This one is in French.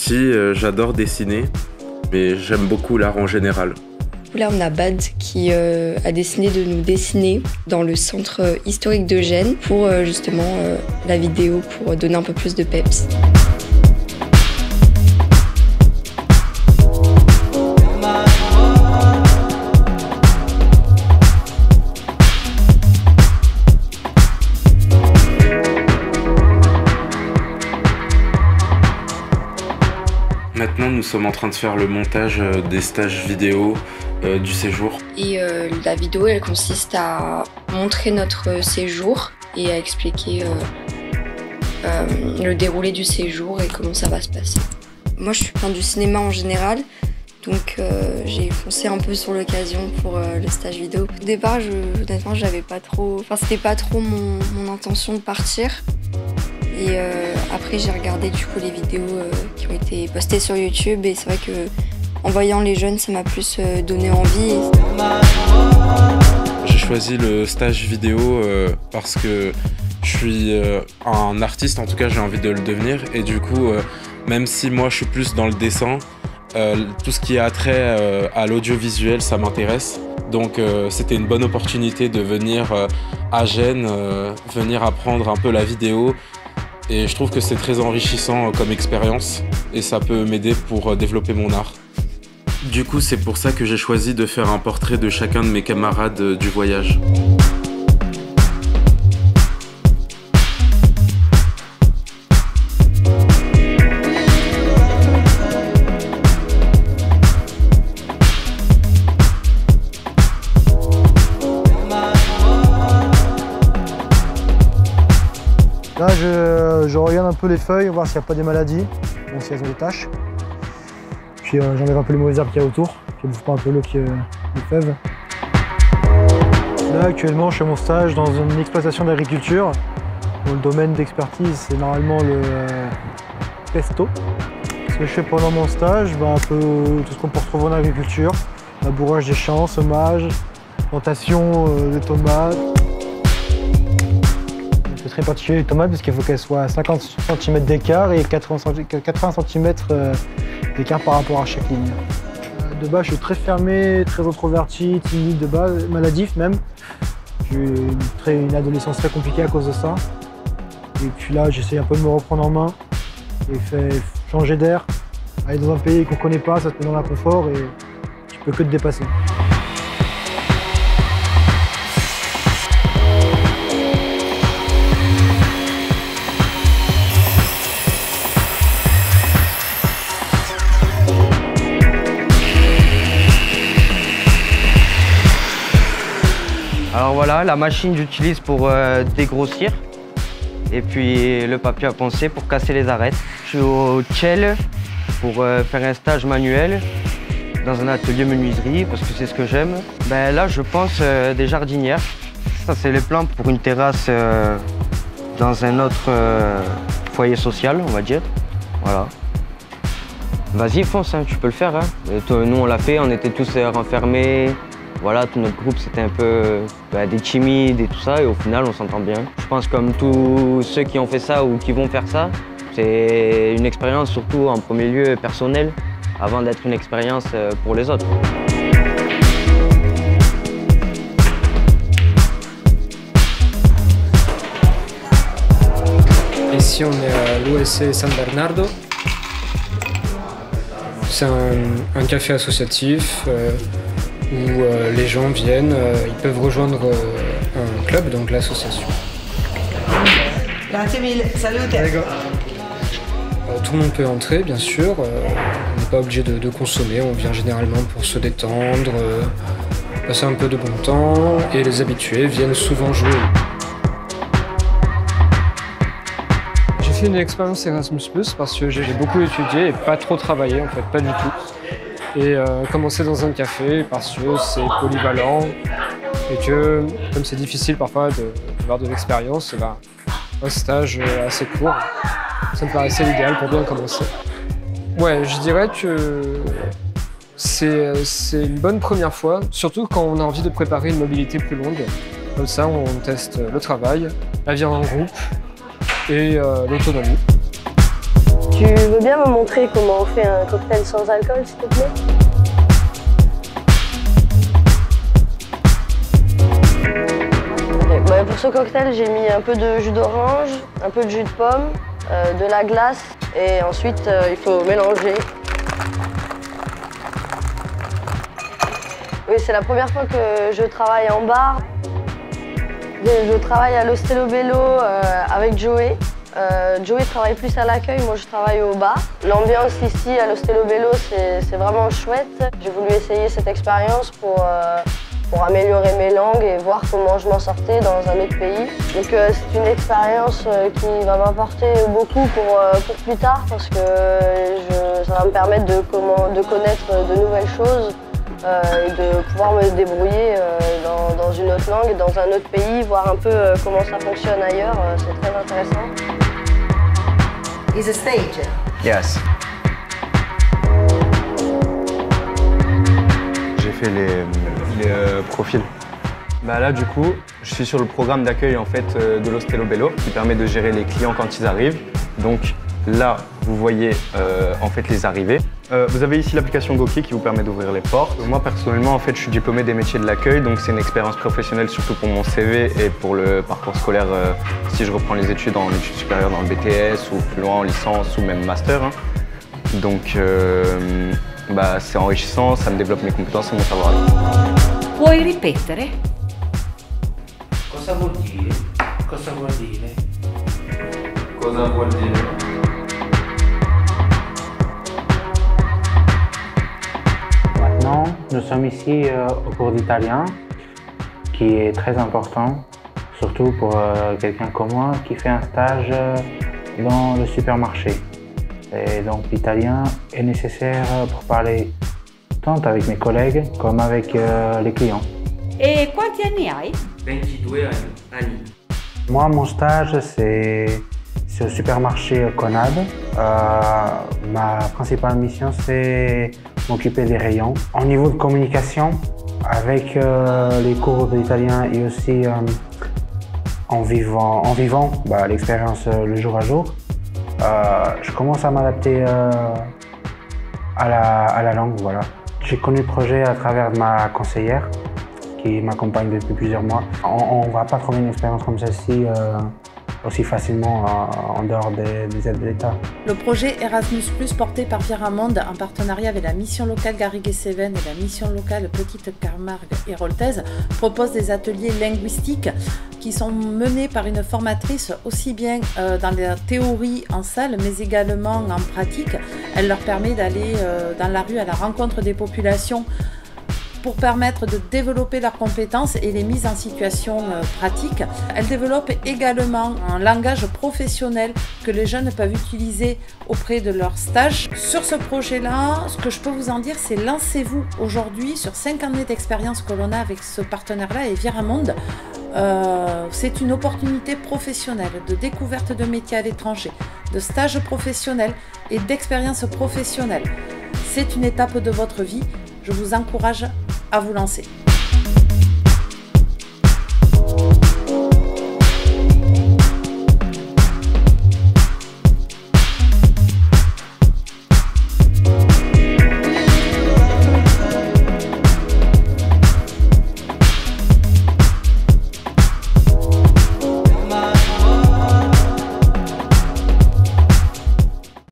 petit, j'adore dessiner, mais j'aime beaucoup l'art en général. Là, on a Bad qui a décidé de nous dessiner dans le centre historique de Gênes pour justement la vidéo, pour donner un peu plus de peps. Maintenant, nous sommes en train de faire le montage des stages vidéo du séjour. Et la vidéo, elle consiste à montrer notre séjour et à expliquer le déroulé du séjour et comment ça va se passer. Moi, je suis fan du cinéma en général, donc j'ai foncé un peu sur l'occasion pour le stage vidéo. Au départ, honnêtement, j'avais pas trop, c'était pas trop mon intention de partir. Et après, j'ai regardé du coup les vidéos qui ont été postées sur YouTube et c'est vrai que en voyant les jeunes, ça m'a plus donné envie. J'ai choisi le stage vidéo parce que je suis un artiste, en tout cas j'ai envie de le devenir. Et du coup, même si moi je suis plus dans le dessin, tout ce qui a trait à l'audiovisuel, ça m'intéresse. Donc c'était une bonne opportunité de venir à Gênes, venir apprendre un peu la vidéo. Et je trouve que c'est très enrichissant comme expérience et ça peut m'aider pour développer mon art. Du coup, c'est pour ça que j'ai choisi de faire un portrait de chacun de mes camarades du voyage. Là, je regarde un peu les feuilles, voir s'il n'y a pas des maladies, donc si elles ont des taches. Puis j'enlève un peu les mauvaises herbes qu'il y a autour, qui ne bouffent pas un peu l'eau qui les fèves. Là, actuellement, je fais mon stage dans une exploitation d'agriculture. Le domaine d'expertise, c'est normalement le pesto. Ce que je fais pendant mon stage, un peu tout ce qu'on peut retrouver en agriculture. Labourage des champs, semage, plantation des tomates. C'est très particulier les tomates parce qu'il faut qu'elles soient à 50 cm d'écart et 80 cm d'écart par rapport à chaque ligne. De base, je suis très fermé, très introverti, timide de base, maladif même. J'ai eu une adolescence très compliquée à cause de ça. Et puis là, j'essaie un peu de me reprendre en main et changer d'air. Aller dans un pays qu'on ne connaît pas, ça te met dans l'inconfort et tu peux que te dépasser. Alors voilà, la machine j'utilise pour dégrossir et puis le papier à poncer pour casser les arêtes. Je suis au Tchel pour faire un stage manuel dans un atelier menuiserie parce que c'est ce que j'aime. Là je pense des jardinières. Ça c'est les plans pour une terrasse dans un autre foyer social on va dire. Voilà. Vas-y fonce, hein, tu peux le faire. Hein. Nous on l'a fait, on était tous renfermés. Voilà, tout notre groupe c'était un peu des timides et tout ça et au final on s'entend bien. Je pense comme tous ceux qui ont fait ça ou qui vont faire ça, c'est une expérience surtout en premier lieu personnelle avant d'être une expérience pour les autres. Ici on est à l'USC San Bernardo. C'est un café associatif où les gens viennent, ils peuvent rejoindre un club, donc l'association. Grazie mille, salute. Tout le monde peut entrer, bien sûr. On n'est pas obligé de consommer, on vient généralement pour se détendre, passer un peu de bon temps, et les habitués viennent souvent jouer. J'ai fait une expérience Erasmus+, parce que j'ai beaucoup étudié et pas trop travaillé, en fait, pas du tout. Et commencer dans un café parce que c'est polyvalent et que, comme c'est difficile parfois d'avoir de l'expérience, un stage assez court, ça me paraissait l'idéal pour bien commencer. Ouais, je dirais que c'est une bonne première fois, surtout quand on a envie de préparer une mobilité plus longue. Comme ça, on teste le travail, la vie en groupe et l'autonomie. Tu veux bien me montrer comment on fait un cocktail sans alcool, s'il te plaît? Okay. Bah, pour ce cocktail, j'ai mis un peu de jus d'orange, un peu de jus de pomme, de la glace et ensuite il faut mélanger. Oui, c'est la première fois que je travaille en bar. Je travaille à l'Ostello Bello avec Joey. Joey travaille plus à l'accueil, moi je travaille au bar. L'ambiance ici à l'Ostello Bello, c'est vraiment chouette. J'ai voulu essayer cette expérience pour améliorer mes langues et voir comment je m'en sortais dans un autre pays. Donc c'est une expérience qui va m'apporter beaucoup pour plus tard parce que ça va me permettre de connaître de nouvelles choses et de pouvoir me débrouiller dans une autre langue et dans un autre pays, voir un peu comment ça fonctionne ailleurs. C'est très intéressant. Is a stage? Yes. J'ai fait les profils. Bah là du coup, je suis sur le programme d'accueil en fait de l'Ostello Bello qui permet de gérer les clients quand ils arrivent. Donc là, vous voyez en fait les arrivées. Vous avez ici l'application Goki qui vous permet d'ouvrir les portes. Moi personnellement en fait je suis diplômé des métiers de l'accueil, donc c'est une expérience professionnelle surtout pour mon CV et pour le parcours scolaire si je reprends les études en études supérieures dans le BTS ou plus loin en licence ou même master. Hein. Donc bah, c'est enrichissant, ça me développe mes compétences et mon savoir. Puoi ripetere? Cosa vuol dire? Cosa vuol dire? Cosa vuol dire? Maintenant, nous sommes ici au cours d'italien, qui est très important, surtout pour quelqu'un comme moi qui fait un stage dans le supermarché. Et donc l'italien est nécessaire pour parler tant avec mes collègues comme avec les clients. E quanti anni hai? 22 anni. Moi, mon stage, c'est au supermarché Conad. Ma principale mission, c'est m'occuper des rayons. Au niveau de communication, avec les cours d'italien et aussi en vivant l'expérience le jour à jour, je commence à m'adapter à la langue. Voilà. J'ai connu le projet à travers ma conseillère qui m'accompagne depuis plusieurs mois. On ne va pas trouver une expérience comme celle-ci aussi facilement en dehors des aides de l'État. Le projet Erasmus+, porté par Viramonde en partenariat avec la mission locale Garrigues-Cévennes et la mission locale Petite Camargue et Roltaise, propose des ateliers linguistiques qui sont menés par une formatrice aussi bien dans la théorie en salle mais également en pratique. Elle leur permet d'aller dans la rue à la rencontre des populations pour permettre de développer leurs compétences et les mises en situation pratiques. Elle développe également un langage professionnel que les jeunes peuvent utiliser auprès de leur stage. Sur ce projet-là, ce que je peux vous en dire, c'est lancez-vous aujourd'hui sur 5 années d'expérience que l'on a avec ce partenaire-là et Viramonde. C'est une opportunité professionnelle de découverte de métiers à l'étranger, de stages professionnels et d'expériences professionnelles. C'est une étape de votre vie. Je vous encourage à vous lancer.